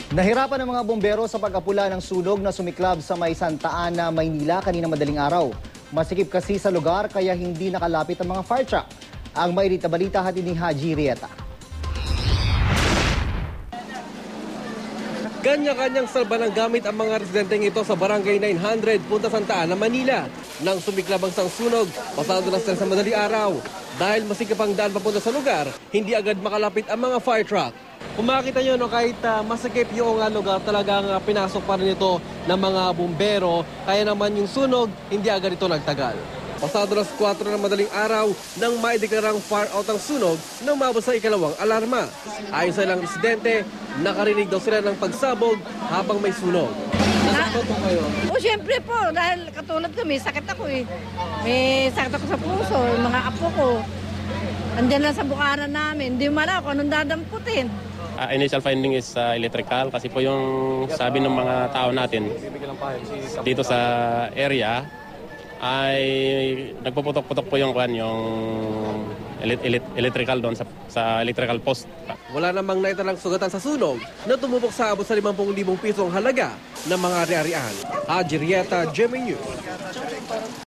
Nahirapan ang mga bumbero sa pag-apula ng sunog na sumiklab sa may Santa Ana, Maynila kanina madaling araw. Masikip kasi sa lugar kaya hindi nakalapit ang mga fire truck. Ang mainit na balita hatid ni Haji Rieta. Kanya-kanyang salba ng gamit ang mga residenteng ito sa Barangay 900, Punta Santa Ana, Manila. Nang sumiklab ang isang sunog, pasado na sila sa madaling araw. Dahil masikip ang daan papunta sa lugar, hindi agad makalapit ang mga fire truck. Kung makikita nyo, kahit masikip yung lugar, talagang pinasok pa rin ito ng mga bumbero. Kaya naman yung sunog, hindi agad ito nagtagal. Pasado nas 4 ng madaling araw nang maideklarang fire out ang sunog nang umabot sa ikalawang alarma. Ayon sa ilang residente, nakarinig daw sila ng pagsabog habang may sunog. Nasakot po kayo? O siyempre po, dahil katulad ko, may sakit ako eh. May sakit ako sa puso, yung mga apo ko. Andiyan lang sa bukaran namin, hindi man ako anong dadamputin. Initial finding is electrical kasi po yung sabi ng mga tao natin dito sa area ay nagpuputok-putok po yung electrical doon sa electrical post. Wala namang naitalang sugatan sa sunog na tumubok sa abot sa 50,000 pisong halaga ng mga ari-arian. Haji Rieta, GMA News.